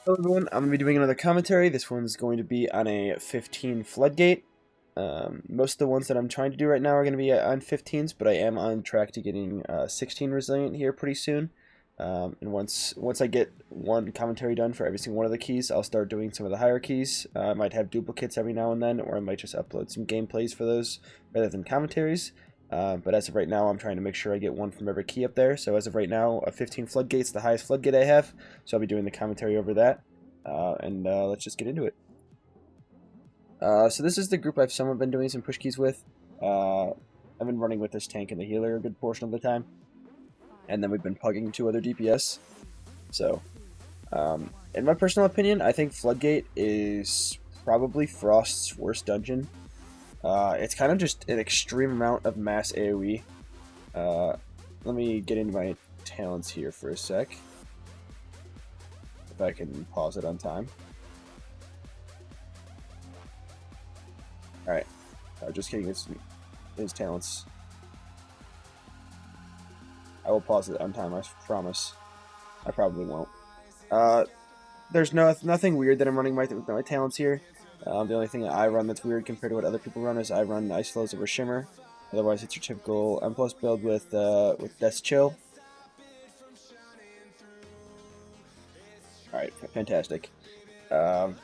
Hello everyone, I'm going to be doing another commentary. This one's going to be on a 15 Floodgate. Most of the ones that I'm trying to do right now are going to be on 15s, but I am on track to getting 16 Resilient here pretty soon. And once I get one commentary done for every single one of the keys, I'll start doing some of the higher keys. I might have duplicates every now and then, or I might just upload some gameplays for those rather than commentaries. But as of right now, I'm trying to make sure I get one from every key up there. So as of right now, a 15 Floodgate's the highest Floodgate I have. So I'll be doing the commentary over that. Let's just get into it. So this is the group I've somewhat been doing some push keys with. I've been running with this tank and the healer a good portion of the time. And then we've been pugging 2 other DPS. So, in my personal opinion, I think Floodgate is probably Frost's worst dungeon. It's kind of just an extreme amount of mass AoE. Let me get into my talents here for a sec. If I can pause it on time. Alright. Just kidding, his talents. I will pause it on time, I promise. I probably won't. There's nothing weird that I'm running with my talents here. The only thing that I run that's weird compared to what other people run is I run Ice Flows over Shimmer. Otherwise, it's your typical M+ build with Death's Chill. Alright, fantastic. Don't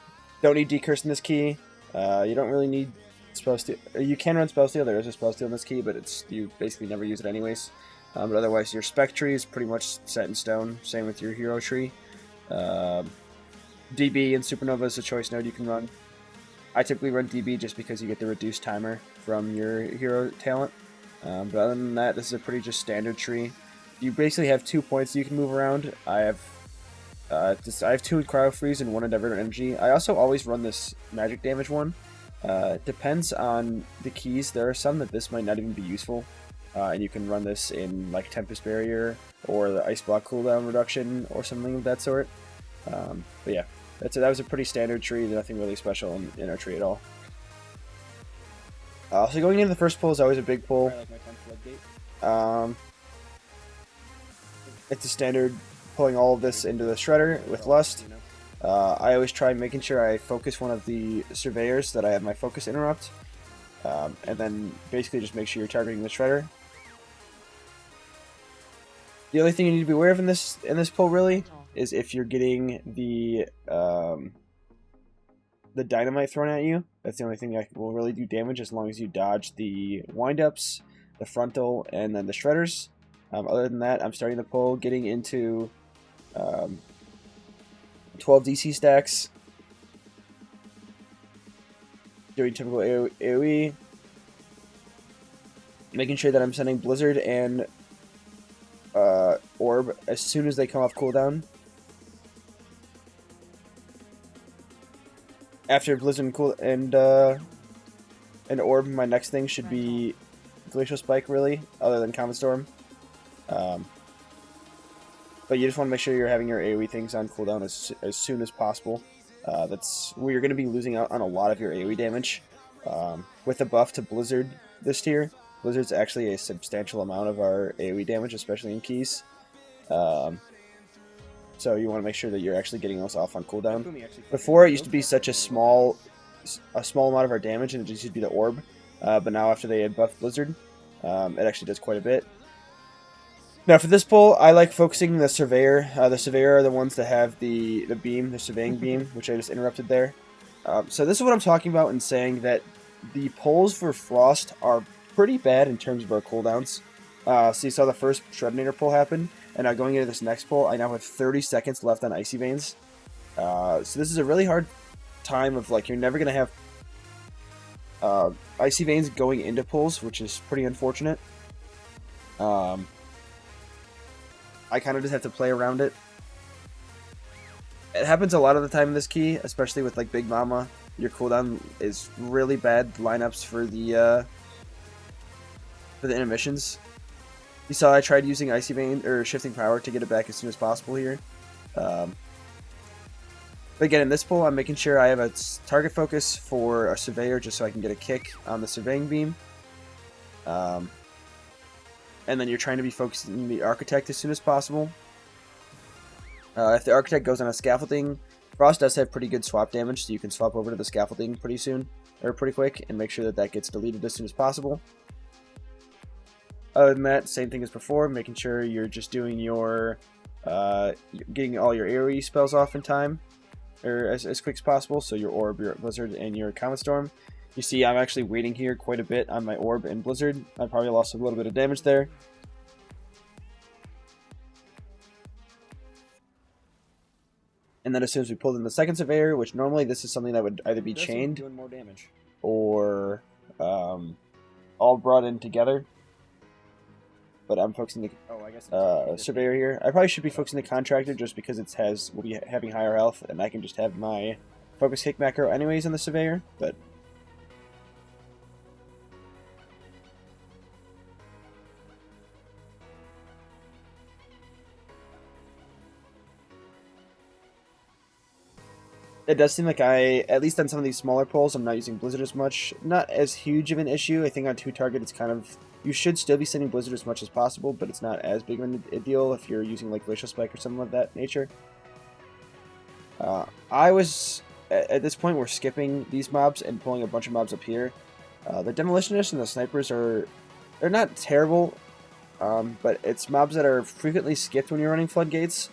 need Decurse in this key. You don't really need Spell Steal. You can run Spell Steal, there is a Spell Steal in this key, but you basically never use it anyways. But otherwise, your Spec tree is pretty much set in stone. Same with your Hero tree. DB and Supernova is a choice node you can run. I typically run DB just because you get the reduced timer from your hero talent. But other than that, this is a pretty just standard tree. You basically have 2 points you can move around. I have 2 in Cryo Freeze and 1 in Divert Energy. I also always run this magic damage one. Depends on the keys. There are some that this might not even be useful. And you can run this in like Tempest Barrier or the Ice Block cooldown reduction or something of that sort. But yeah, that was a pretty standard tree. Nothing really special in our tree at all. So going into the first pull is always a big pull. It's a standard pulling all of this into the shredder with Lust. I always try making sure I focus one of the surveyors that I have my focus interrupt. And then basically just make sure you're targeting the shredder. The only thing you need to be aware of in this pull really is if you're getting the dynamite thrown at you. That's the only thing that will really do damage as long as you dodge the windups, the frontal, and then the shredders. Other than that, I'm starting the pull, getting into 12 DC stacks, doing typical AoE, making sure that I'm sending Blizzard and Orb as soon as they come off cooldown. After Blizzard and Orb, my next thing should be Glacial Spike, really, other than Comet Storm. But you just want to make sure you're having your AoE things on cooldown as soon as possible. That's where you're going to be losing out on a lot of your AoE damage. With the buff to Blizzard this tier, Blizzard's actually a substantial amount of our AoE damage, especially in keys. So you want to make sure that you're actually getting those off on cooldown. Before, it used to be such a small amount of our damage, and it just used to be the orb. But now after they had buffed Blizzard, it actually does quite a bit. Now for this pull, I like focusing the Surveyor. The Surveyor are the ones that have the beam, the Surveying Beam, which I just interrupted there. So this is what I'm talking about in saying that the pulls for Frost are pretty bad in terms of our cooldowns. So you saw the first Shredinator pull happen, and now going into this next pull, I now have 30 seconds left on Icy Veins. So this is a really hard time of, like, you're never going to have Icy Veins going into pulls, which is pretty unfortunate. I kind of just have to play around it. It happens a lot of the time in this key, especially with like Big Mama. Your cooldown is really bad lineups for the intermissions. You saw I tried using Icy Vein or Shifting Power to get it back as soon as possible here. But again, in this pull, I'm making sure I have a target focus for a Surveyor just so I can get a kick on the Surveying Beam. And then you're trying to be focusing the Architect as soon as possible. If the Architect goes on a Scaffolding Frost does have pretty good swap damage, so you can swap over to the scaffolding pretty soon, or pretty quick, and make sure that that gets deleted as soon as possible. Other than that, same thing as before, making sure you're just doing your, getting all your AoE spells off in time, or as quick as possible, so your Orb, your Blizzard, and your Comet Storm. You see I'm actually waiting here quite a bit on my Orb and Blizzard. I probably lost a little bit of damage there. And then as soon as we pulled in the second Surveyor, which normally this is something that would either be chained doing more damage, or all brought in together. But I'm focusing the Surveyor here. I probably should be focusing the Contractor just because will be having higher health, and I can just have my Focus Kick macro anyways on the Surveyor, but it does seem like at least on some of these smaller pulls, I'm not using Blizzard as much. Not as huge of an issue. I think on 2-target it's kind of, you should still be sending Blizzard as much as possible, but it's not as big of a deal if you're using like Glacial Spike or something of that nature. At this point, we're skipping these mobs and pulling a bunch of mobs up here. The Demolitionists and the Snipers they're not terrible, but it's mobs that are frequently skipped when you're running Floodgates.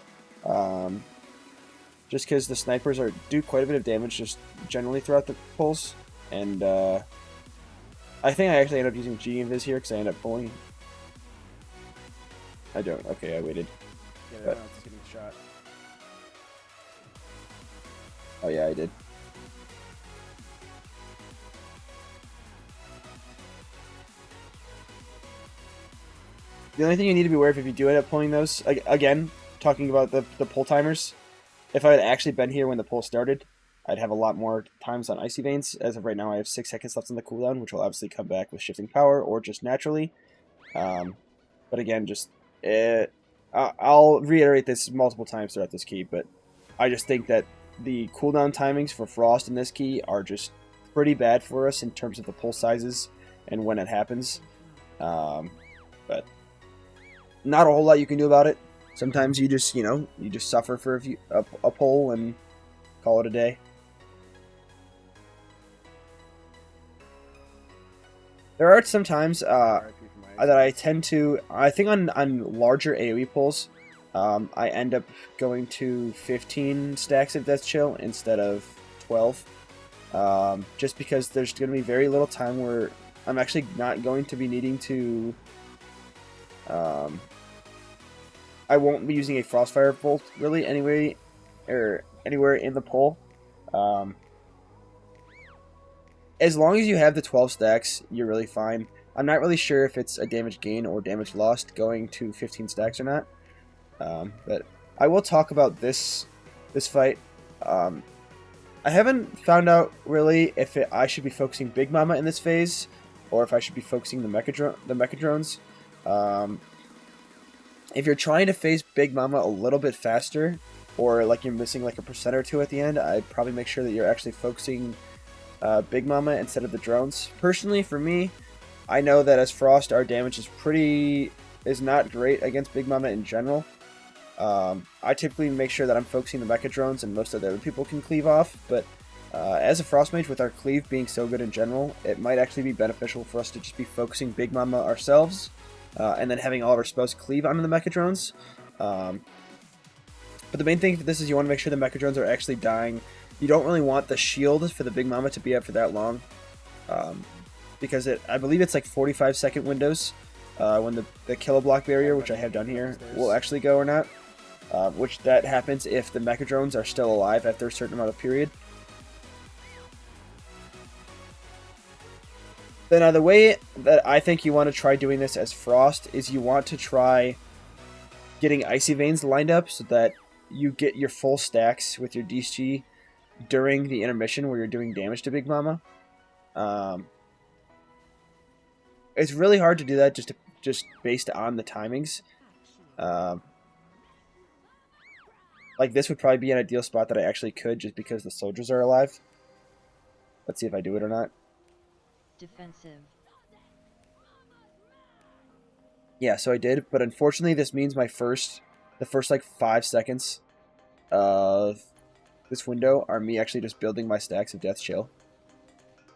Just because the Snipers do quite a bit of damage just generally throughout the pulls. And I think I actually end up using G Invis here because I end up pulling. I don't. Okay, I waited. Yeah, but it's getting shot. Oh yeah, I did. The only thing you need to be aware of if you do end up pulling those, again, talking about the pull timers, if I had actually been here when the pull started, I'd have a lot more times on Icy Veins. As of right now, I have 6 seconds left on the cooldown, which will obviously come back with Shifting Power or just naturally. But again, I'll reiterate this multiple times throughout this key, but I just think that the cooldown timings for Frost in this key are just pretty bad for us in terms of the pull sizes and when it happens. But not a whole lot you can do about it. Sometimes you just, suffer for a pull and call it a day. There are some times that I tend to, I think on larger AoE pulls, I end up going to 15 stacks of Death Chill instead of 12. Just because there's going to be very little time where I'm actually not going to be needing to... I won't be using a Frostfire Bolt really anyway, or anywhere in the pull. As long as you have the 12 stacks, you're really fine. I'm not really sure if it's a damage gain or damage lost going to 15 stacks or not. But I will talk about this fight. I haven't found out really if I should be focusing Big Mama in this phase, or if I should be focusing the Mecha Drones. If you're trying to phase Big Mama a little bit faster, or like you're missing like a percent or two at the end, I'd probably make sure that you're actually focusing Big Mama instead of the drones. Personally, for me, I know that as Frost, our damage is not great against Big Mama in general. I typically make sure that I'm focusing the Mecha Drones, and most of the other people can cleave off, but as a Frost Mage, with our cleave being so good in general, it might actually be beneficial for us to just be focusing Big Mama ourselves, and then having all of our spells cleave onto the Mecha Drones. But the main thing for this is you want to make sure the Mecha Drones are actually dying. You don't really want the shield for the Big Mama to be up for that long, because I believe it's like 45-second windows when the Kilo Block barrier, which I have down here, will actually go or not. Which that happens if the Mecha Drones are still alive after a certain amount of period. Then the way that I think you want to try doing this as Frost is you want to try getting Icy Veins lined up so that you get your full stacks with your DC during the intermission where you're doing damage to Big Mama. It's really hard to do that just based on the timings. Like this would probably be an ideal spot that I actually could just because the soldiers are alive. Let's see if I do it or not. Defensive. Yeah, so I did, but unfortunately this means the first like 5 seconds of this window are me actually just building my stacks of Death Chill.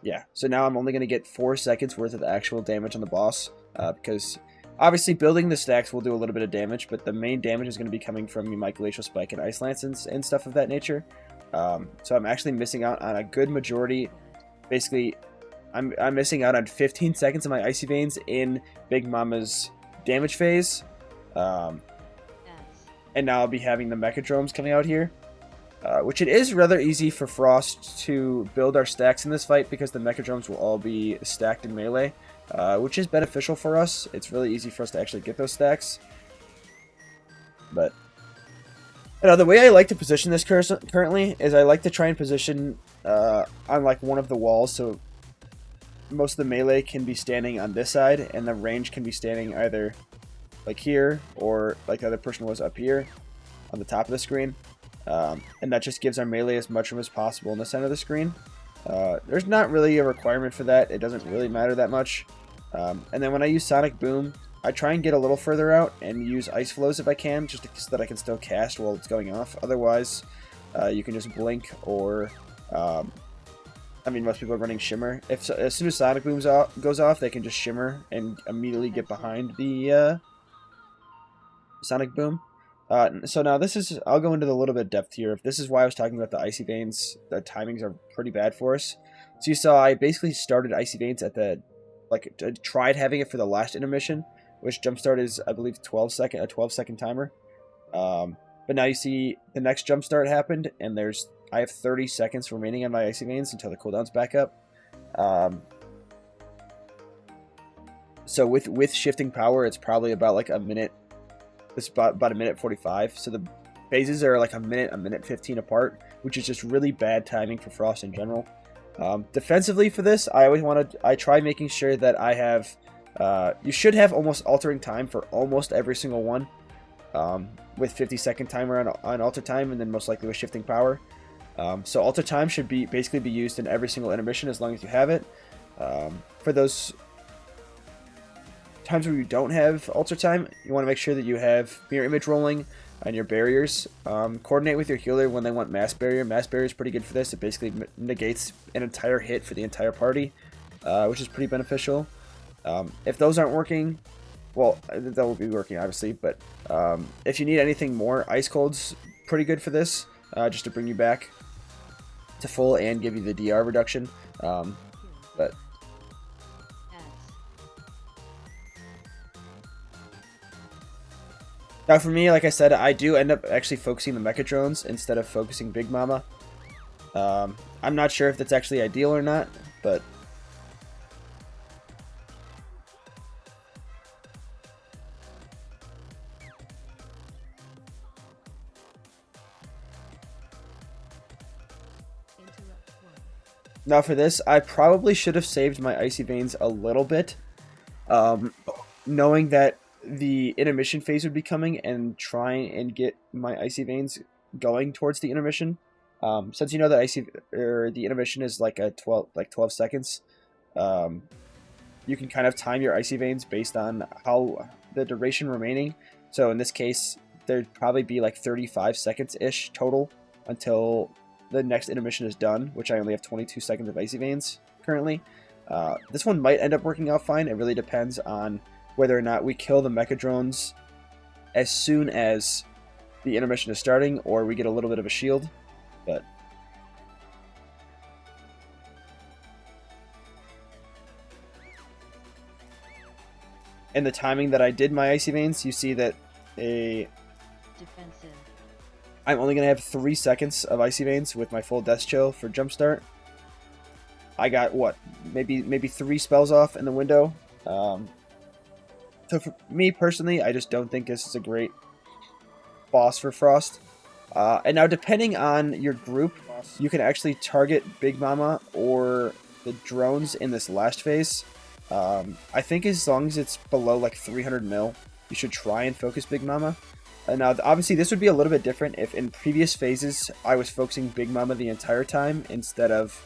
Yeah, so now I'm only going to get 4 seconds worth of actual damage on the boss, because obviously building the stacks will do a little bit of damage, but the main damage is going to be coming from my Glacial Spike and Ice Lance and stuff of that nature. So I'm actually missing out on a good majority. Basically, I'm missing out on 15 seconds of my Icy Veins in Big Mama's damage phase. And now I'll be having the Mechadromes coming out here. Which it is rather easy for Frost to build our stacks in this fight because the Mechadromes will all be stacked in melee, which is beneficial for us. It's really easy for us to actually get those stacks. But the way I like to position this currently is I like to try and position on like one of the walls, so most of the melee can be standing on this side, and the range can be standing either like here or like the other person was up here on the top of the screen. And that just gives our melee as much room as possible in the center of the screen. There's not really a requirement for that. It doesn't really matter that much. And then when I use Sonic Boom, I try and get a little further out and use Ice Flows if I can, just so that I can still cast while it's going off. Otherwise, you can just blink or... I mean, most people are running Shimmer. As soon as Sonic Boom goes off, they can just Shimmer and immediately get behind the Sonic Boom. So now this is, I'll go into a little bit of depth here. This is why I was talking about the Icy Veins. The timings are pretty bad for us. So you saw I basically started Icy Veins at the, like, tried having it for the last intermission, which jumpstart is, I believe, a 12-second timer. But now you see the next jumpstart happened, and I have 30 seconds remaining on my Icy Veins until the cooldown's back up. So with shifting power, it's probably about like a minute. It's about a minute 45. So the phases are like a minute 15 apart, which is just really bad timing for Frost in general. Defensively for this, I try making sure that I have. You should have almost altering time for almost every single one, with 50-second timer on alter time, and then most likely with shifting power. So alter time should basically be used in every single intermission as long as you have it. For those times where you don't have alter time, you want to make sure that you have mirror image rolling on your barriers. Coordinate with your healer when they want mass barrier. Mass barrier is pretty good for this. It basically negates an entire hit for the entire party, which is pretty beneficial. If those aren't working, well, that will be working obviously, but if you need anything more, Ice Cold's pretty good for this, just to bring you back to full and give you the DR reduction. But now for me, like I said, I do end up actually focusing the Mechadrones instead of focusing Big Mama. I'm not sure if that's actually ideal or not, but now for this, I probably should have saved my Icy Veins a little bit, knowing that the intermission phase would be coming, and try and get my Icy Veins going towards the intermission. Since you know that the intermission is like 12 seconds, you can kind of time your Icy Veins based on how the duration remaining. So in this case, there'd probably be like 35 seconds ish total until the next intermission is done, which I only have 22 seconds of Icy Veins currently. This one might end up working out fine. It really depends on whether or not we kill the Mechadrones as soon as the intermission is starting, or we get a little bit of a shield. But in the timing that I did my Icy Veins, you see that I'm only going to have 3 seconds of Icy Veins with my full Death Chill for Jumpstart. I got, what, maybe 3 spells off in the window. So for me personally, I just don't think this is a great boss for Frost. And now depending on your group, you can actually target Big Mama or the drones in this last phase. I think as long as it's below like 300 mil, you should try and focus Big Mama. Now obviously this would be a little bit different if in previous phases I was focusing Big Mama the entire time instead of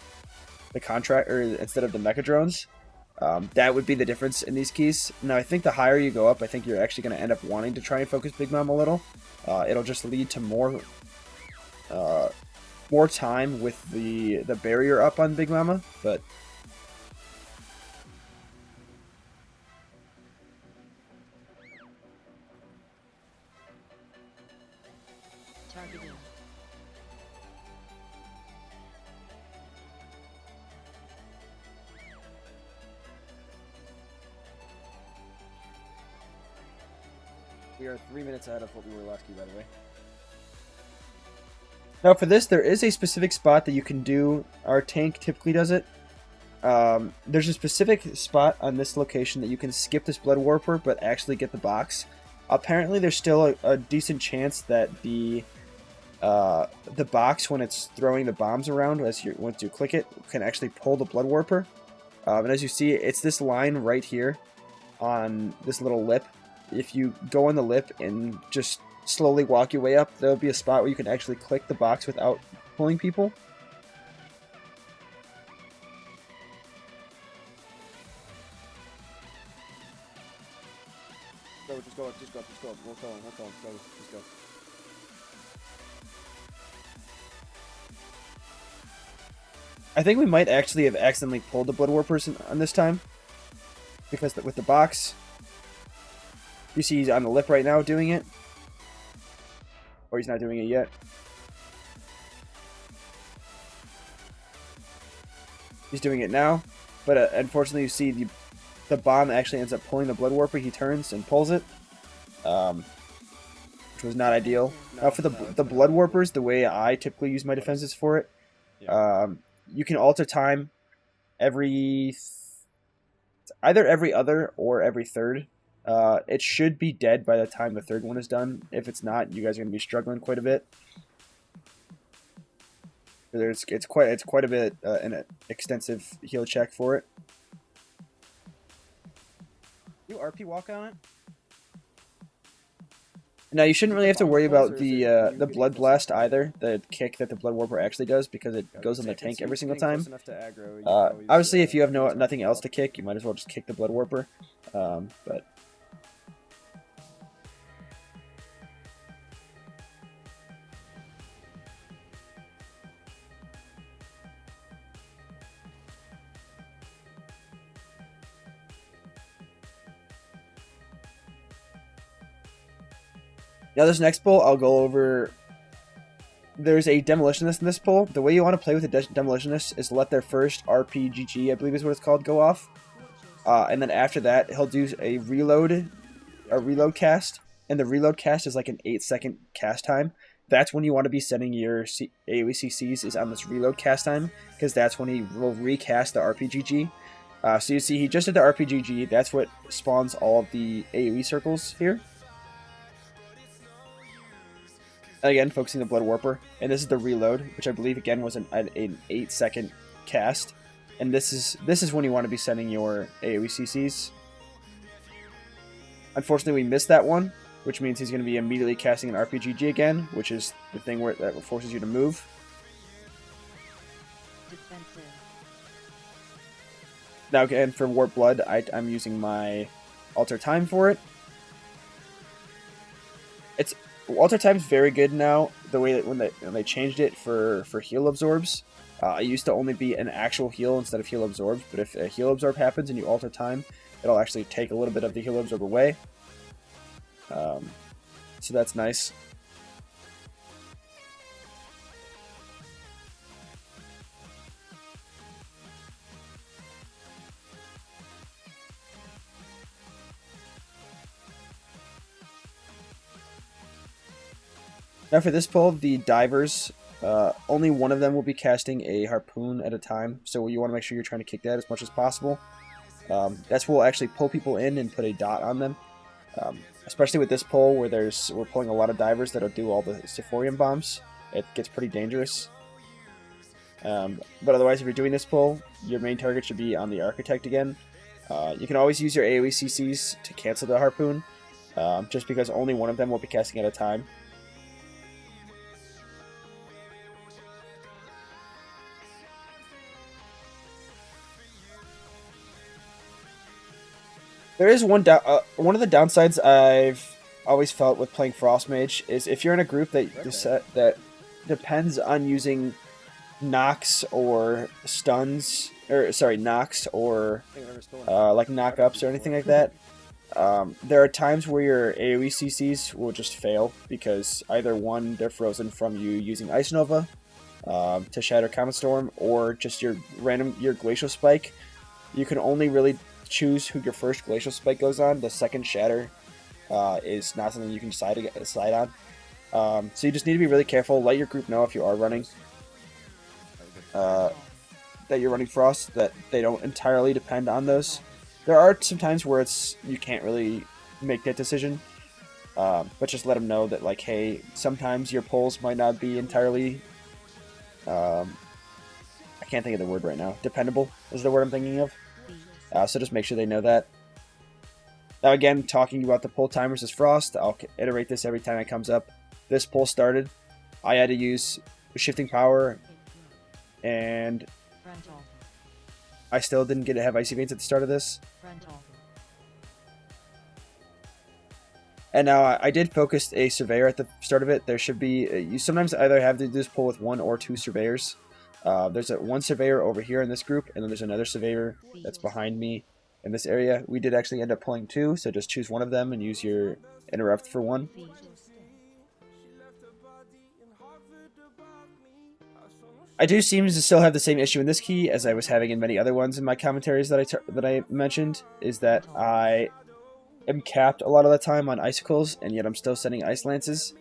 the Mechadrones. That would be the difference in these keys. Now I think the higher you go up, I think you're actually going to end up wanting to try and focus Big Mom a little. It'll just lead to more more time with the barrier up on Big Mama, but targeting. We are 3 minutes ahead of what we were last key, by the way. now for this, there is a specific spot that you can do. Our tank typically does it. There's a specific spot on this location that you can skip this Blood Warper, but actually get the box. Apparently, there's still a decent chance that the box, when it's throwing the bombs around, once you click it, can actually pull the Blood Warper. And as you see, it's this line right here on this little lip. If you go on the lip and just slowly walk your way up, there'll be a spot where you can actually click the box without pulling people. Go, just go, just go, just go. We'll go, go, just go. I think we might actually have accidentally pulled the Blood Warpers on this time, because with the box, you see he's on the lip right now doing it, or he's not doing it yet. He's doing it now, but unfortunately you see the bomb actually ends up pulling the Blood Warper. He turns and pulls it, which was not ideal. Now for the Blood Warpers, the way I typically use my defenses for it, you can alter time either every other or every third. It should be dead by the time the third one is done. If it's not, you guys are going to be struggling quite a bit. It's quite a bit an extensive heal check for it. You RP walk on it? Now you shouldn't really have to worry about the Blood Blast either, the kick that the Blood Warper actually does, because it goes on the tank every single time. Obviously, if you have nothing else to kick, you might as well just kick the Blood Warper. But now this next pull, I'll go over. There's a Demolitionist in this pull. The way you want to play with a Demolitionist is let their first RPGG, I believe is what it's called, go off. And then after that, he'll do a reload cast. And the reload cast is like an 8-second cast time. That's when you want to be setting your AoE CCs is on this reload cast time, because that's when he will recast the RPGG. So you see he just did the RPGG. That's what spawns all of the AoE circles here. Again, focusing the Blood Warper, and this is the reload, which I believe again was an 8-second cast, and this is when you want to be sending your AoE CCs. Unfortunately, we missed that one, which means he's going to be immediately casting an RPGG again, which is the thing that forces you to move. Defensive. Now again, for Warp Blood, I'm using my Alter Time for it. Alter Time's very good now, the way that when they changed it for heal absorbs. It used to only be an actual heal instead of heal absorbed, but if a heal absorb happens and you alter time, it'll actually take a little bit of the heal absorb away. So that's nice. Now for this pull, the divers, only one of them will be casting a harpoon at a time, so you want to make sure you're trying to kick that as much as possible. That's what will actually pull people in and put a dot on them. Especially with this pull where we're pulling a lot of divers that'll do all the Sephorium bombs. It gets pretty dangerous. But otherwise, if you're doing this pull, your main target should be on the Architect again. You can always use your AoE CCs to cancel the harpoon, just because only one of them will be casting at a time. There is one of the downsides I've always felt with playing Frost Mage is if you're in a group that depends on using knocks or stuns, or sorry, knocks or like knock-ups or anything like that. There are times where your AoE CCs will just fail because either one, they're frozen from you using Ice Nova to shatter Comet Storm, or just your Glacial Spike. You can only really choose who your first Glacial Spike goes on. The second shatter is not something you can decide on. So you just need to be really careful. Let your group know if you are running that you're running Frost, that they don't entirely depend on those. There are some times where you can't really make that decision, but just let them know that, like, hey, sometimes your pulls might not be entirely, I can't think of the word right now, dependable is the word I'm thinking of, so just make sure they know that. Now again, talking about the pull timers as Frost, I'll iterate this every time it comes up. This pull started, I had to use Shifting Power, and Frontal. I still didn't get to have Icy Veins at the start of this. Frontal. And now I did focus a Surveyor at the start of it. There should be, you sometimes either have to do this pull with 1 or 2 Surveyors. There's one Surveyor over here in this group, and then there's another Surveyor that's behind me in this area. We did actually end up pulling 2, so just choose one of them and use your Interrupt for 1. I do seem to still have the same issue in this key as I was having in many other ones in my commentaries that I mentioned, is that I am capped a lot of the time on Icicles, and yet I'm still sending Ice Lances.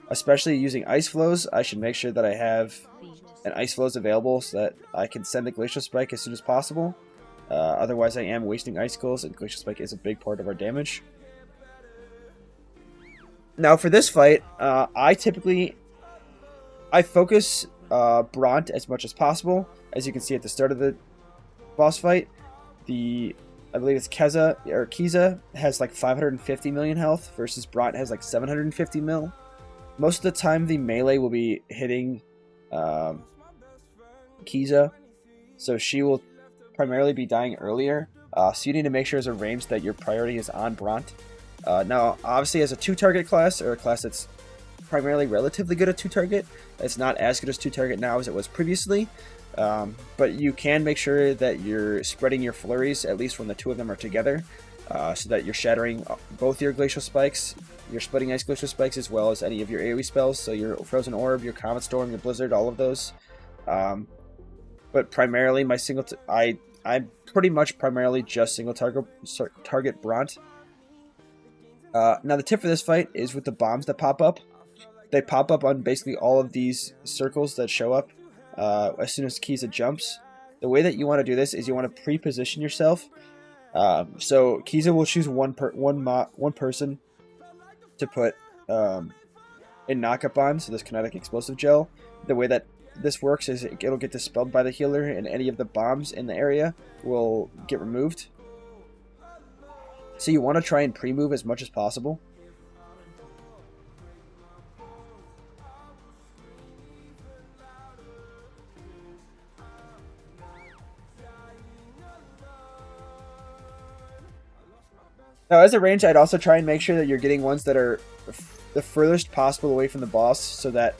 Especially using Ice Flows, I should make sure that I have an Ice Flows available so that I can send the Glacial Spike as soon as possible. Otherwise I am wasting Icicles, and Glacial Spike is a big part of our damage. Now for this fight, I focus Bront as much as possible. As you can see at the start of the boss fight, I believe it's Kiza has like 550 million health versus Bront has like 750 mil. Most of the time the melee will be hitting Kiza, so she will primarily be dying earlier. So you need to make sure as a range that your priority is on Bront. Now obviously as a 2-target class, or a class that's primarily relatively good at 2-target, it's not as good as 2-target now as it was previously, but you can make sure that you're spreading your flurries at least when the 2 of them are together, so that you're shattering both your Glacial Spikes, your Splitting Ice Glacial Spikes, as well as any of your AoE spells, so your Frozen Orb, your Comet Storm, your Blizzard, all of those. But primarily my I'm pretty much primarily just single target Bront. Now the tip for this fight is with the bombs that pop up. They pop up on basically all of these circles that show up as soon as Kiza jumps. The way that you want to do this is you want to pre-position yourself. So Kiza will choose one person to put a knock-up on, so this Kinetic Explosive Gel. The way that this works is it'll get dispelled by the healer, and any of the bombs in the area will get removed. So you want to try and pre-move as much as possible. Now, as a range, I'd also try and make sure that you're getting ones that are the furthest possible away from the boss, so that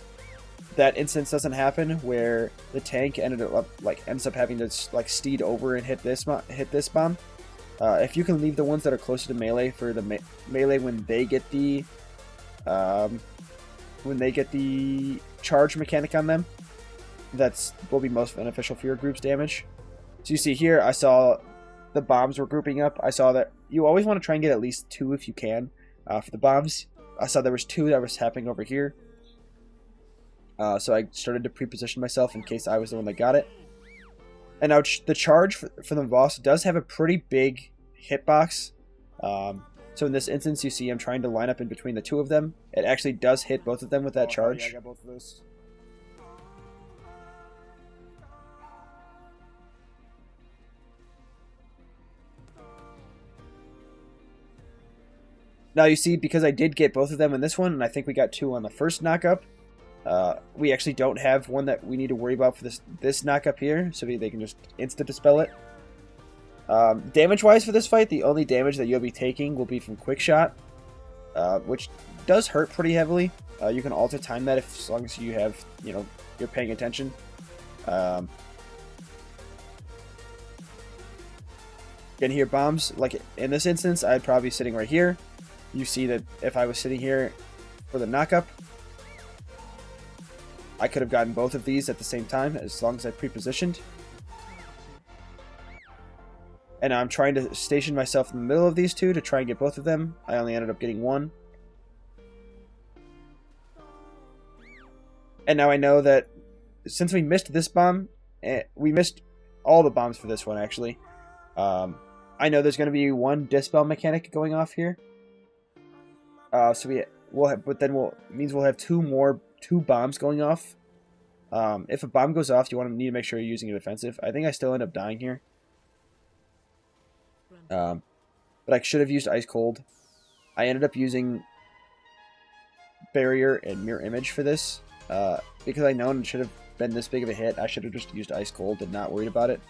that instance doesn't happen where the tank ends up having to steed over and hit this bomb. If you can leave the ones that are closer to melee for the melee when they get the charge mechanic on them, that will be most beneficial for your group's damage. So you see here, I saw the bombs were grouping up. I saw that you always want to try and get at least 2 if you can for the bombs. I saw there was 2 that was happening over here. So I started to pre-position myself in case I was the one that got it. And now the charge for the boss does have a pretty big hitbox. So in this instance, you see I'm trying to line up in between the 2 of them. It actually does hit both of them with that charge. Yeah, I got both of those. Now you see, because I did get both of them in this one, and I think we got 2 on the first knockup, we actually don't have one that we need to worry about for this knockup here, so they can just insta-dispel it. Damage-wise for this fight, the only damage that you'll be taking will be from Quick Shot, which does hurt pretty heavily. You can alter time that as long as you have, you're paying attention. Can hear bombs. Like in this instance, I'd probably be sitting right here. You see that if I was sitting here for the knockup, I could have gotten both of these at the same time as long as I pre-positioned. And I'm trying to station myself in the middle of these two to try and get both of them. I only ended up getting one. And now I know that since we missed this bomb, we missed all the bombs for this one actually. I know there's going to be one dispel mechanic going off here. So we'll have, but then means we'll have two bombs going off. If a bomb goes off, you need to make sure you're using a defensive. I think I still end up dying here. But I should have used Ice Cold. I ended up using Barrier and Mirror Image for this. Because I know it should have been this big of a hit, I should have just used Ice Cold and not worried about it.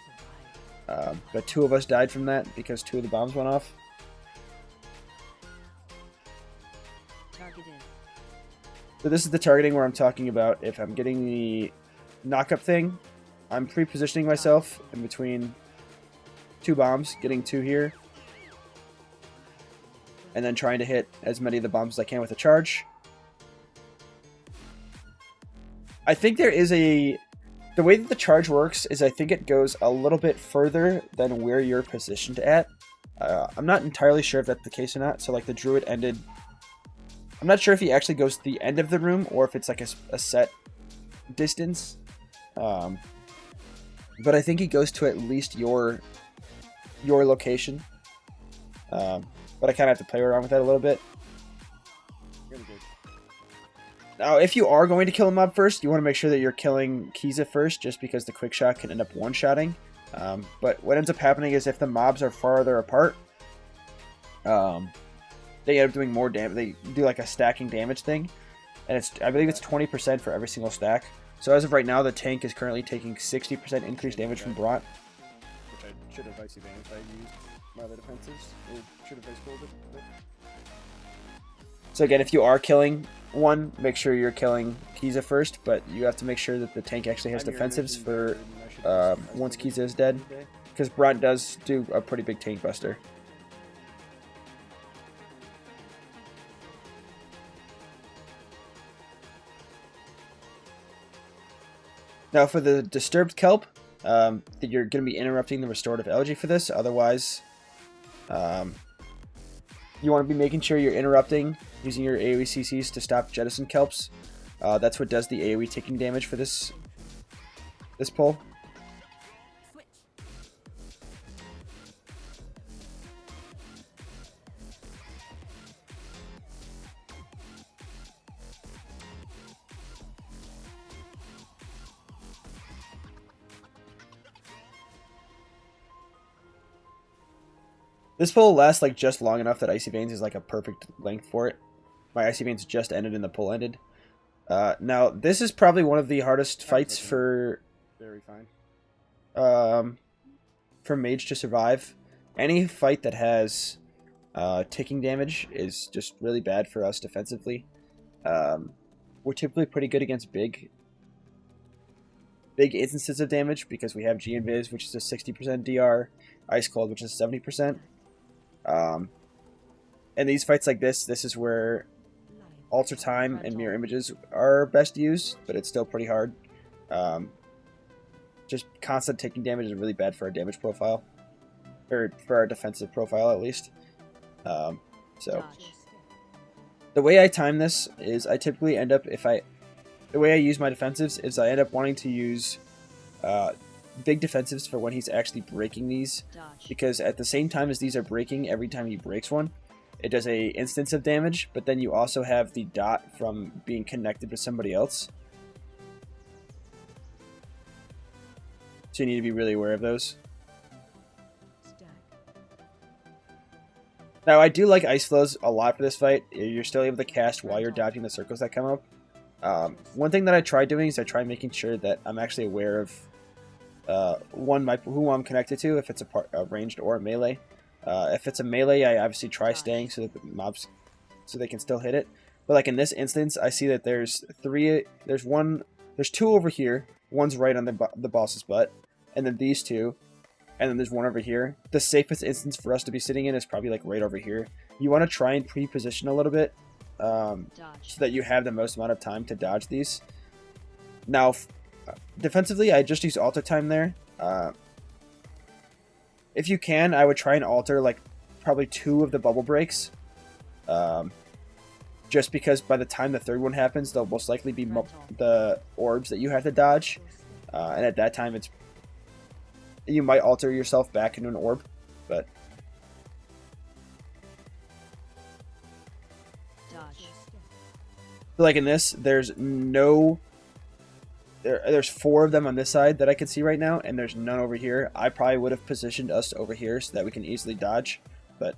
But two of us died from that because two of the bombs went off. Targeted. So this is the targeting where I'm talking about if I'm getting the knock-up thing, I'm pre-positioning myself in between two bombs, getting two here, and then trying to hit as many of the bombs as I can with a charge. I think there is the way that the charge works is I think it goes a little bit further than where you're positioned at. I'm not entirely sure if that's the case or not. So like the druid ended, I'm not sure if he actually goes to the end of the room or if it's like a set distance. But I think he goes to at least your location. But I kind of have to play around with that a little bit. Now, if you are going to kill a mob first, you want to make sure that you're killing Kiza first, just because the quick shot can end up one-shotting. But what ends up happening is if the mobs are farther apart, they end up doing more damage. They do like a stacking damage thing, and I believe it's 20% for every single stack. So as of right now, the tank is currently taking 60% increased damage from Bront. Which I should have icy banned if I used my other defenses. Or should have ice colded. So again, if you are killing one, make sure you're killing Kiza first, but you have to make sure that the tank actually has defensives for once Kiza is dead, because Bront does do a pretty big tank buster. Now for the Disturbed Kelp, you're going to be interrupting the Restorative Elegy for this, otherwise you want to be making sure you're interrupting using your AoE CCs to stop Jettison Kelps. That's what does the AoE taking damage for this pull. This pull lasts like just long enough that Icy Veins is like a perfect length for it. My Icy Veins just ended and the pull ended. Now this is probably one of the hardest fights for Very fine. For Mage to survive. Any fight that has ticking damage is just really bad for us defensively. We're typically pretty good against big instances of damage because we have G Invis, which is a 60% DR, Ice Cold, which is 70%. And these fights like this is where Alter Time and Mirror Images are best used, but it's still pretty hard. Just constant taking damage is really bad for our damage profile, or for our defensive profile at least. So the way I time this is I typically end up, the way I use my defensives is I end up wanting to use big defensives for when he's actually breaking these, because at the same time as these are breaking, every time he breaks one, it does a instance of damage, but then you also have the dot from being connected with somebody else. So you need to be really aware of those. Now I do like Ice Flows a lot for this fight. You're still able to cast while you're dodging the circles that come up. One thing that I try doing is I try making sure that I'm actually aware of who I'm connected to, if it's a ranged or a melee. If it's a melee, I obviously try staying so that the mobs, so they can still hit it. But like in this instance, I see that there's two over here. One's right on the boss's butt, and then these two, and then there's one over here. The safest instance for us to be sitting in is probably like right over here. You want to try and pre-position a little bit, so that you have the most amount of time to dodge these. Now, defensively, I just use alter time there. If you can, I would try and alter like probably 2 of the bubble breaks. Just because by the time the third one happens, they'll most likely be the orbs that you have to dodge. And at that time, you might alter yourself back into an orb, but... Like in this, there's 4 of them on this side that I can see right now, and there's none over here. I probably would have positioned us over here so that we can easily dodge, but...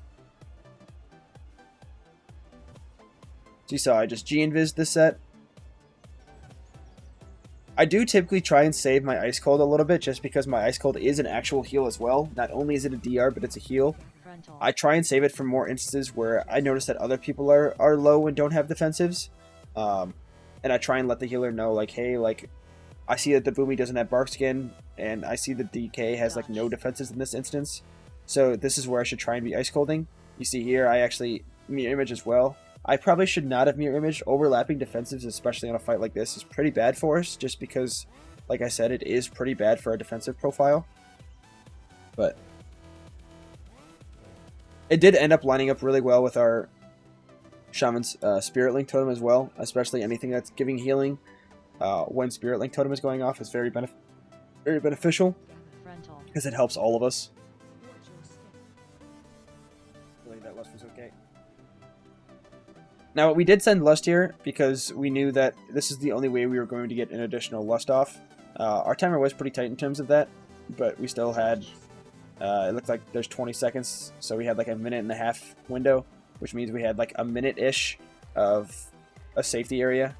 So you saw I just G-invis this set. I do typically try and save my Ice Cold a little bit, just because my Ice Cold is an actual heal as well. Not only is it a DR, but it's a heal. I try and save it for more instances where I notice that other people are low and don't have defensives. And I try and let the healer know, like, hey, like, I see that the Boomy doesn't have Bark Skin, and I see that DK has, like, no defenses in this instance. So this is where I should try and be Ice Colding. You see here, I actually Mirror Image as well. I probably should not have Mirror Image. Overlapping defensives, especially on a fight like this, is pretty bad for us, just because, like I said, it is pretty bad for our defensive profile. But it did end up lining up really well with our Shaman's Spirit Link Totem as well, especially anything that's giving healing when Spirit Link Totem is going off is very beneficial, because it helps all of us. I believe that lust was okay. Now, we did send Lust here because we knew that this is the only way we were going to get an additional Lust off. Our timer was pretty tight in terms of that, but we still had, it looked like there's 20 seconds, so we had like a 1.5-minute window, which means we had like a minute-ish of a safety area.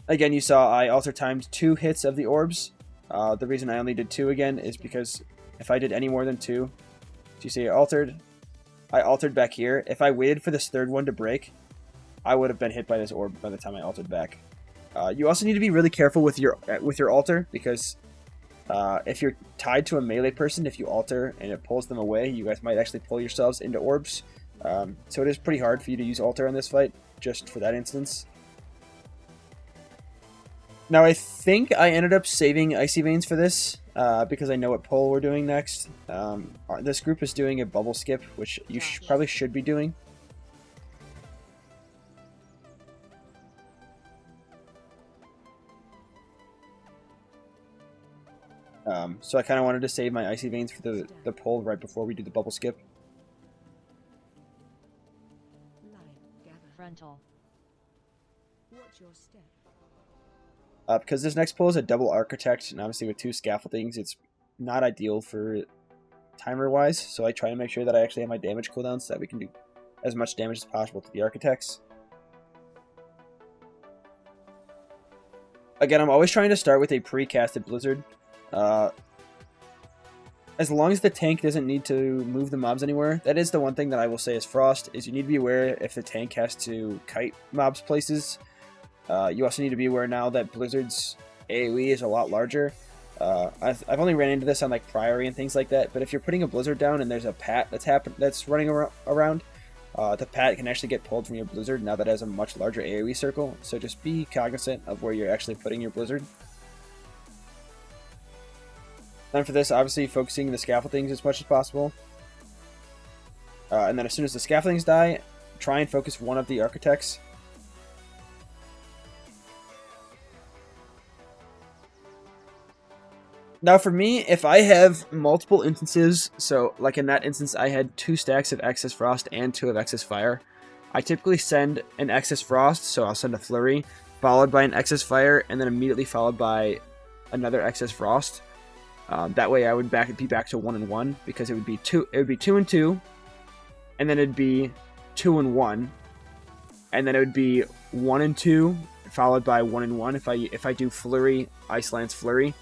Again, you saw I alter timed 2 hits of the orbs. The reason I only did 2 again is because if I did any more than 2, so you see I altered back here. If I waited for this third one to break, I would have been hit by this orb by the time I altered back. You also need to be really careful with your alter, because if you're tied to a melee person, if you alter and it pulls them away, you guys might actually pull yourselves into orbs. So it is pretty hard for you to use alter in this fight, just for that instance. Now, I think I ended up saving Icy Veins for this, because I know what pull we're doing next. This group is doing a bubble skip, which you probably should be doing. So I kind of wanted to save my Icy Veins for the pull right before we do the bubble skip. Frontal. Watch your step. Because this next pull is a double Architect, and obviously with 2 scaffoldings, it's not ideal for timer-wise, so I try to make sure that I actually have my damage cooldowns so that we can do as much damage as possible to the Architects. Again, I'm always trying to start with a pre-casted Blizzard. As long as the tank doesn't need to move the mobs anywhere, that is the one thing that I will say as Frost, is you need to be aware if the tank has to kite mobs places. You also need to be aware now that Blizzard's AoE is a lot larger. I've only ran into this on like Priory and things like that, but if you're putting a Blizzard down and there's a Pat that's running around, the Pat can actually get pulled from your Blizzard now that it has a much larger AoE circle, so just be cognizant of where you're actually putting your Blizzard. And for this, obviously focusing the scaffoldings as much as possible. And then as soon as the scaffoldings die, try and focus one of the Architects. Now for me, if I have multiple instances, so like in that instance I had 2 stacks of Excess Frost and 2 of Excess Fire, I typically send an Excess Frost, so I'll send a Flurry, followed by an Excess Fire, and then immediately followed by another Excess Frost. That way I would be back to 1 and 1, because it would be 2 and 2, and then it'd be 2 and 1, and then it would be 1 and 2, followed by 1 and 1 if I do Flurry, Ice Lance Flurry.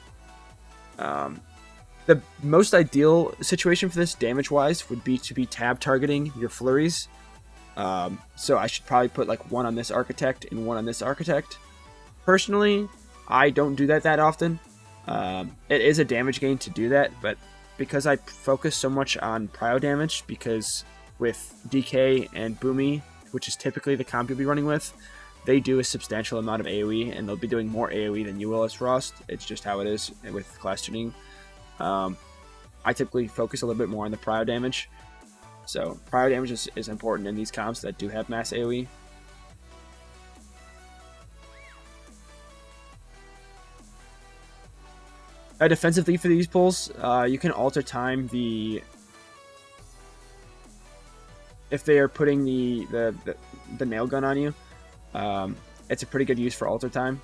The most ideal situation for this, damage-wise, would be to be tab targeting your flurries. So I should probably put like one on this architect and one on this architect. Personally, I don't do that often. It is a damage gain to do that, but because I focus so much on prio damage, because with DK and Boomy, which is typically the comp you'll be running with, they do a substantial amount of AoE, and they'll be doing more AoE than you will as Frost. It's just how it is with class tuning. I typically focus a little bit more on the prio damage. So prio damage is important in these comps that do have mass AoE. Defensively for these pulls, you can alter time if they are putting the nail gun on you. It's a pretty good use for alter time.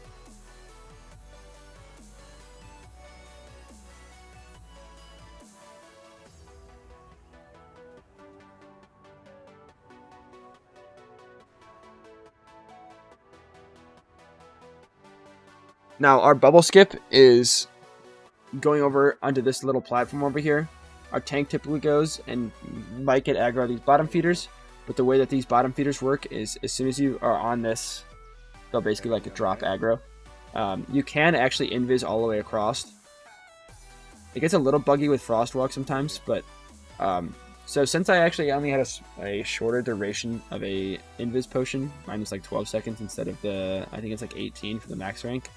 Now our bubble skip is going over onto this little platform over here. Our tank typically goes and might get aggro these bottom feeders, but the way that these bottom feeders work is as soon as you are on this, they'll basically like a drop aggro. You can actually invis all the way across. It gets a little buggy with Frostwalk sometimes, but so since I actually only had a shorter duration of a invis potion, mine was like 12 seconds instead of I think it's like 18 for the max rank,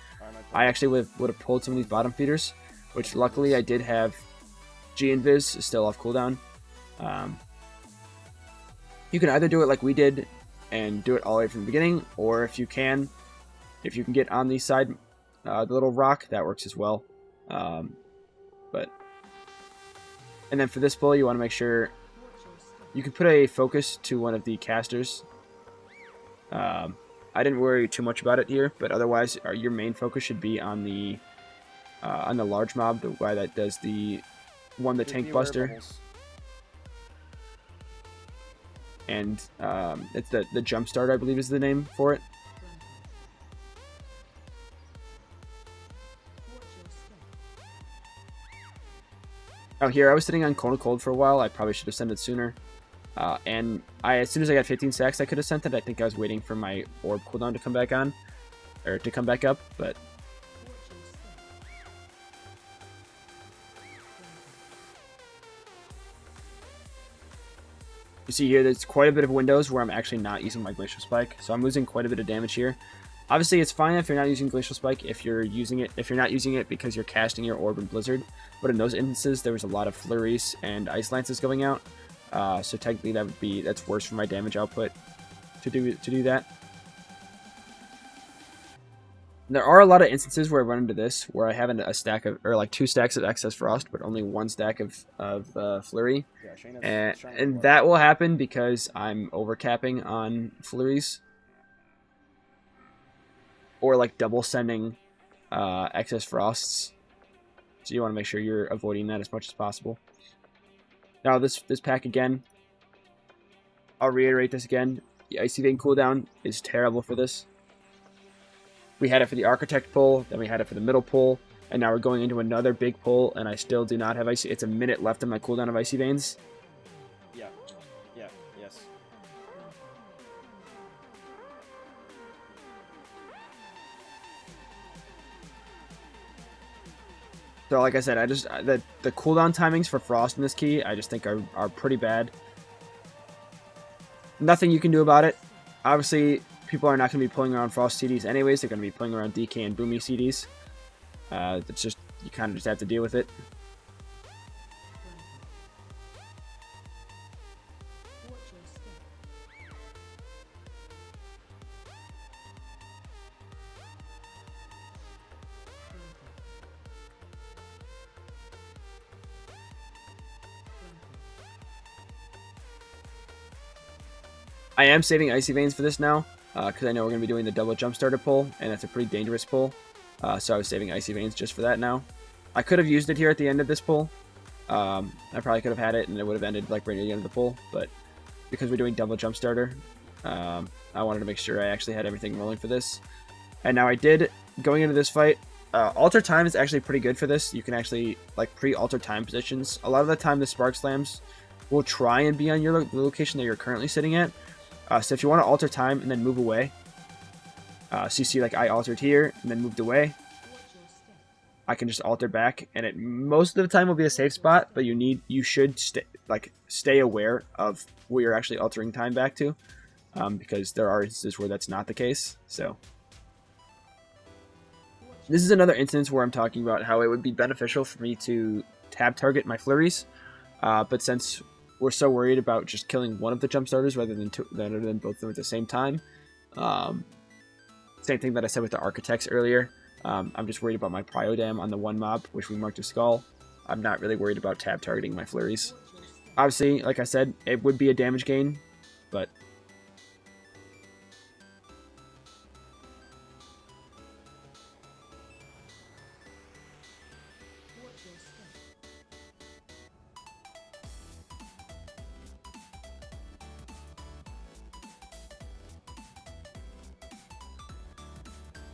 I actually would have pulled some of these bottom feeders, which luckily I did have G-Invis still off cooldown. You can either do it like we did and do it all the way from the beginning, or if you can get on the side, the little rock, that works as well. And then for this pull, you want to make sure you can put a focus to one of the casters. I didn't worry too much about it here, but otherwise your main focus should be on the large mob, the guy that does the tank buster. And it's the jump start, I believe is the name for it. Oh, here I was sitting on Cone of Cold for a while. I probably should have sent it sooner. And as soon as I got 15 stacks, I could have sent it. I think I was waiting for my orb cooldown to come back on, or to come back up, but you see here, there's quite a bit of windows where I'm actually not using my Glacial Spike, so I'm losing quite a bit of damage here. Obviously, it's fine if you're not using Glacial Spike, if you're not using it because you're casting your Orb in Blizzard, but in those instances, there was a lot of Flurries and Ice Lances going out, so technically that's worse for my damage output to do that. There are a lot of instances where I run into this, where I have a stack of, or like 2 stacks of Excess Frost, but only 1 stack of Flurry. Yeah, and that will happen because I'm overcapping on Flurries. Or like double sending Excess Frosts. So you want to make sure you're avoiding that as much as possible. Now this pack again, I'll reiterate this again. The Icy Vein cooldown is terrible for this. We had it for the Architect pull, then we had it for the middle pull, and now we're going into another big pull, and I still do not have Icy. It's a minute left on my cooldown of Icy Veins. Yeah, yes. So like I said, the cooldown timings for Frost in this key, I just think are pretty bad. Nothing you can do about it. Obviously, people are not going to be pulling around Frost CDs anyways. They're going to be pulling around DK and Boomy CDs. It's just, you kind of just have to deal with it. I am saving Icy Veins for this now, because I know we're going to be doing the double jump starter pull, and that's a pretty dangerous pull. So I was saving Icy Veins just for that now. I could have used it here at the end of this pull. I probably could have had it, and it would have ended like right near the end of the pull, but because we're doing double jump starter, I wanted to make sure I actually had everything rolling for this. And now I did, going into this fight, alter time is actually pretty good for this. You can actually like pre-alter time positions. A lot of the time the Spark Slams will try and be on the location that you're currently sitting at. So if you want to alter time and then move away, so you see like I altered here and then moved away, I can just alter back, and it most of the time will be a safe spot, but you should stay aware of where you're actually altering time back to, because there are instances where that's not the case. So this is another instance where I'm talking about how it would be beneficial for me to tab target my flurries, but since we're so worried about just killing one of the jump starters rather than both of them at the same time, same thing that I said with the architects earlier. I'm just worried about my prio dam on the one mob, which we marked a skull. I'm not really worried about tab targeting my flurries. Obviously, like I said, it would be a damage gain, but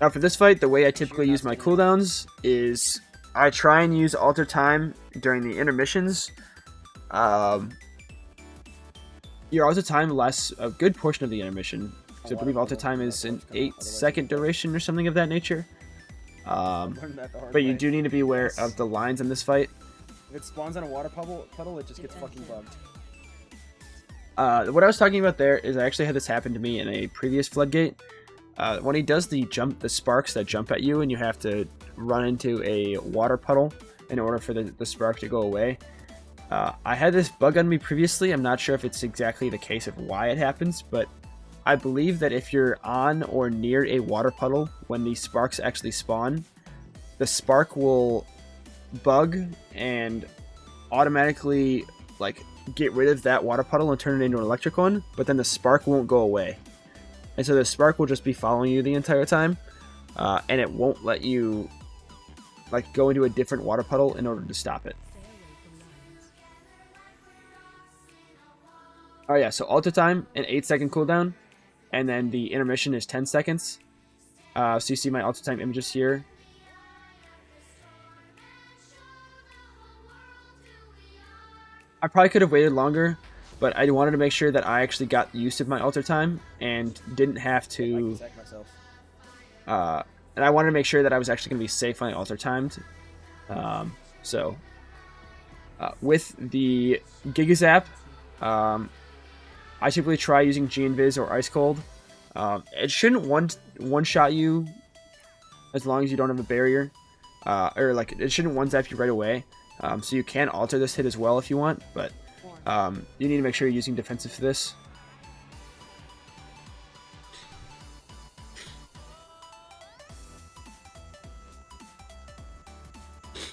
now for this fight, the way I typically use my cooldowns is I try and use alter time during the intermissions. Your alter time lasts a good portion of the intermission, because I believe alter time is an 8-second duration or something of that nature. But you do need to be aware of the lines in this fight. If it spawns on a water puddle, it just gets fucking bugged. What I was talking about there is I actually had this happen to me in a previous Floodgate. When he does the sparks that jump at you and you have to run into a water puddle in order for the spark to go away. I had this bug on me previously. I'm not sure if it's exactly the case of why it happens, but I believe that if you're on or near a water puddle when the sparks actually spawn, the spark will bug and automatically like get rid of that water puddle and turn it into an electric one, but then the spark won't go away. And so the spark will just be following you the entire time, and it won't let you like go into a different water puddle in order to stop it. Oh yeah, so alter time, an 8-second cooldown, and then the intermission is 10 seconds. So you see my alter time images here. I probably could have waited longer, but I wanted to make sure that I actually got use of my alter time and didn't have to. And I wanted to make sure that I was actually going to be safe on alter timed. With the Gigazap, I typically try using G-Invis or Ice Cold. It shouldn't one-shot you as long as you don't have a barrier. Or like it shouldn't one-zap you right away. So you can alter this hit as well if you want, but you need to make sure you're using defensive for this.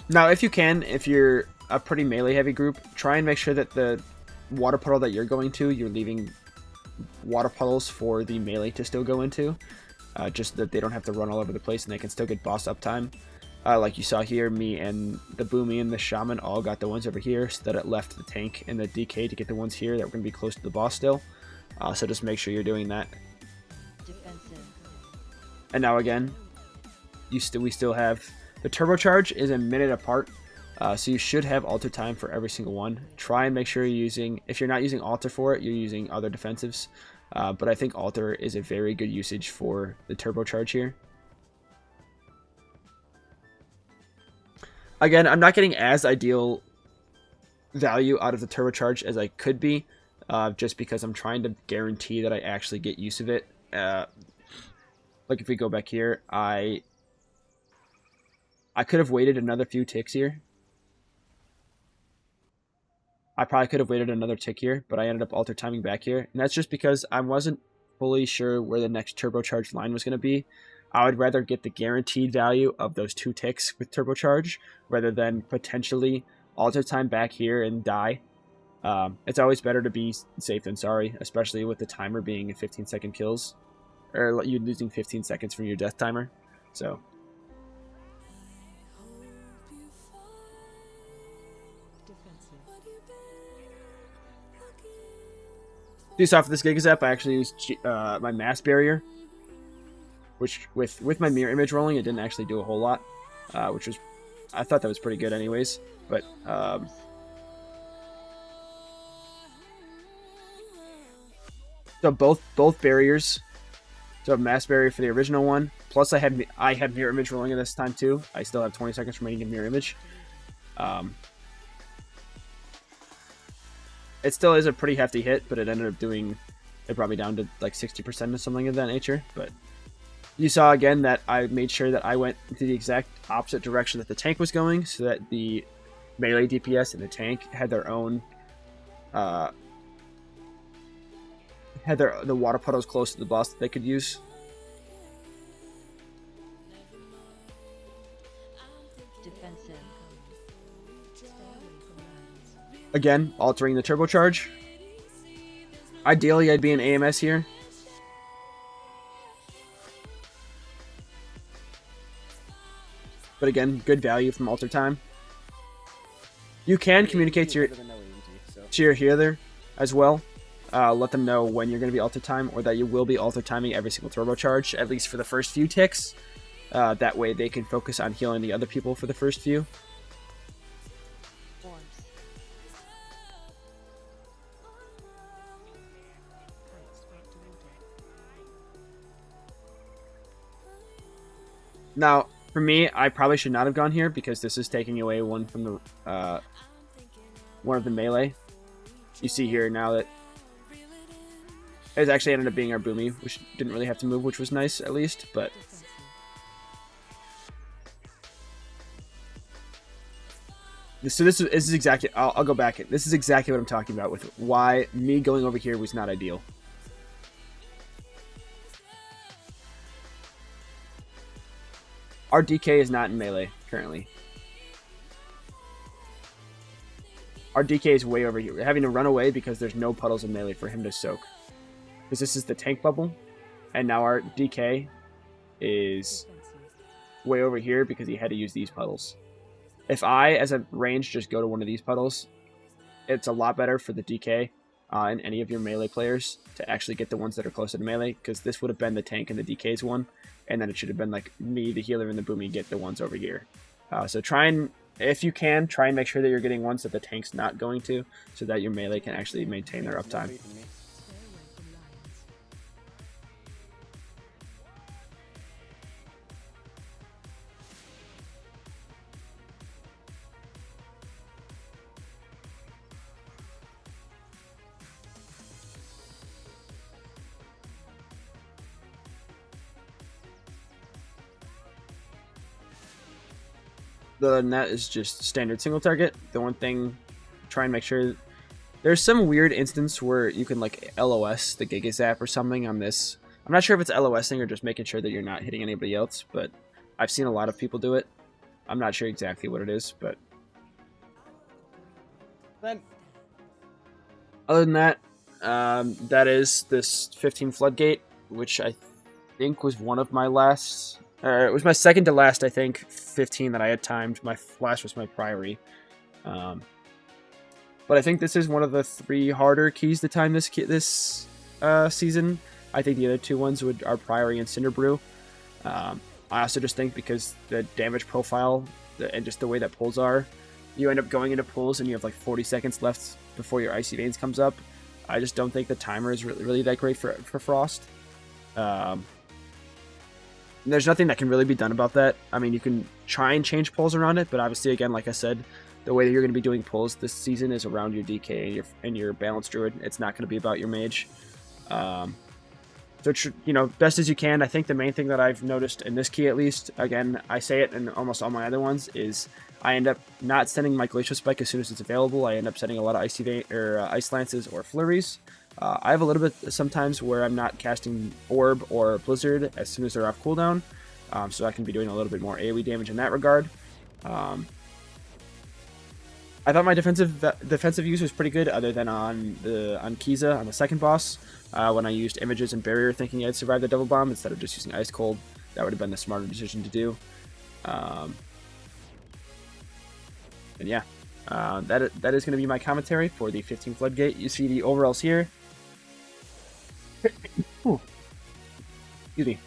Now, if you can, if you're a pretty melee-heavy group, try and make sure that the water puddle that you're going to, you're leaving water puddles for the melee to still go into, just that they don't have to run all over the place and they can still get boss uptime. Like you saw here, me and the Boomy and the Shaman all got the ones over here, so that it left the tank and the DK to get the ones here that were going to be close to the boss still. So just make sure you're doing that. Defensive. And now again, we still have the turbocharge is a minute apart, so you should have alter time for every single one. Try and make sure you're using, if you're not using alter for it, you're using other defensives. But I think alter is a very good usage for the turbocharge here. Again, I'm not getting as ideal value out of the turbocharge as I could be, just because I'm trying to guarantee that I actually get use of it. Like if we go back here, I could have waited another few ticks here. I probably could have waited another tick here, but I ended up alter timing back here. And that's just because I wasn't fully sure where the next turbocharge line was going to be. I would rather get the guaranteed value of those 2 ticks with turbocharge rather than potentially alter time back here and die. It's always better to be safe than sorry, especially with the timer being 15-second kills. Or you losing 15 seconds from your death timer. So you saw for this Gigazap, I actually used my mass barrier, which with my mirror image rolling, it didn't actually do a whole lot, which was, I thought that was pretty good anyways. But So both barriers. So mass barrier for the original one. Plus I have mirror image rolling in this time too. I still have 20 seconds remaining in mirror image. It still is a pretty hefty hit, but it ended up doing it brought me down to like 60% or something of that nature. But you saw again that I made sure that I went to the exact opposite direction that the tank was going, so that the melee DPS and the tank had their own the water puddles close to the boss that they could use. Defensive. Stay away from lands. Again, altering the turbocharge. Ideally, I'd be in AMS here. But again, good value from alter time. You can communicate to your healer as well. Let them know when you're going to be alter time, or that you will be alter timing every single turbocharge, at least for the first few ticks. That way they can focus on healing the other people for the first few. Forms. Kites back to water. Now, for me, I probably should not have gone here because this is taking away one from the one of the melee. You see here now that it actually ended up being our Boomy, which didn't really have to move, which was nice at least. But Defensive. this is exactly. I'll go back. This is exactly what I'm talking about with why me going over here was not ideal. Our DK is not in melee currently. Our DK is way over here. We're having to run away because there's no puddles in melee for him to soak. Because this is the tank bubble, and now our DK is Defensive. way over here because he had to use these puddles. If I, as a range, just go to one of these puddles, it's a lot better for the DK and any of your melee players to actually get the ones that are closer to melee, because this would have been the tank and the DK's one, and then it should have been like me, the healer, and the Boomy get the ones over here. So try and, if you can, try and make sure that you're getting ones that the tank's not going to, so that your melee can actually maintain their uptime. Stay away from lands. The net is just standard single target. The one thing, try and make sure there's some weird instance where you can like LOS the Giga Zap or something on this. I'm not sure if it's LOSing or just making sure that you're not hitting anybody else, but I've seen a lot of people do it. I'm not sure exactly what it is, but Then other than that, that is this 15 Floodgate, which I think was one of my last. It was my second to last, I think, 15 that I had timed. My last was my Priory. But I think this is one of the 3 harder keys to time this season. I think the other 2 ones are Priory and Cinderbrew. I also just think because the damage profile and just the way that pulls are, you end up going into pulls and you have like 40 seconds left before your Icy Veins comes up. I just don't think the timer is really that great for Frost. There's nothing that can really be done about that. I mean, you can try and change pulls around it, but obviously, again, like I said, the way that you're going to be doing pulls this season is around your DK and your balanced druid. It's not going to be about your mage. So, best as you can. I think the main thing that I've noticed in this key, at least, again, I say it in almost all my other ones, is I end up not sending my Glacial Spike as soon as it's available. I end up sending a lot of Ice Lances or Flurries. I have a little bit sometimes where I'm not casting Orb or Blizzard as soon as they're off cooldown, so I can be doing a little bit more AoE damage in that regard. I thought my defensive use was pretty good, other than on Kiza on the second boss, when I used Images and Barrier thinking I'd survive the double bomb instead of just using Ice Cold. That would have been the smarter decision to do. And yeah, that is going to be my commentary for the 15 Floodgate. You see the overalls here. Ooh. Excuse me.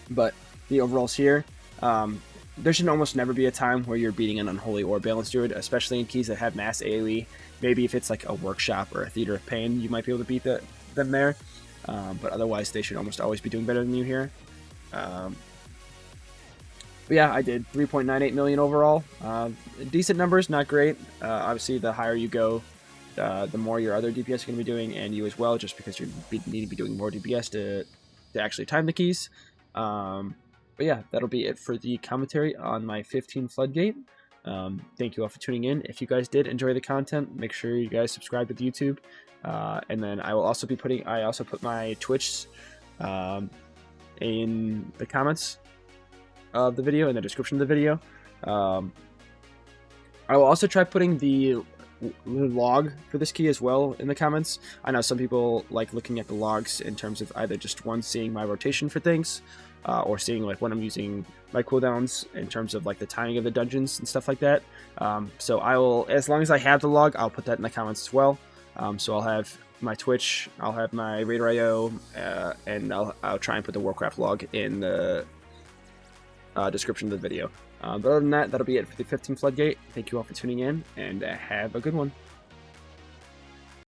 But the overalls here. There should almost never be a time where you're beating an Unholy or Balanced Druid, especially in keys that have mass AoE. Maybe if it's like a Workshop or a Theater of Pain, you might be able to beat them there. But otherwise, they should almost always be doing better than you here. But yeah, I did 3.98 million overall. Decent numbers, not great. Obviously, the higher you go, the more your other DPS are going to be doing, and you as well, just because you need to be doing more DPS to actually time the keys. But yeah, that'll be it for the commentary on my 15 Floodgate. Thank you all for tuning in. If you guys did enjoy the content, make sure you guys subscribe to YouTube. And then I will also be I also put my Twitch in the comments of the video, in the description of the video. I will also try putting the log for this key as well in the comments. I know some people like looking at the logs in terms of either just seeing my rotation for things, or seeing like when I'm using my cooldowns in terms of like the timing of the dungeons and stuff like that. So I will, as long as I have the log, I'll put that in the comments as well. So I'll have my Twitch, I'll have my Raider IO, and I'll try and put the Warcraft log in the description of the video. But other than that, that'll be it for the 15 Floodgate. Thank you all for tuning in, and have a good one.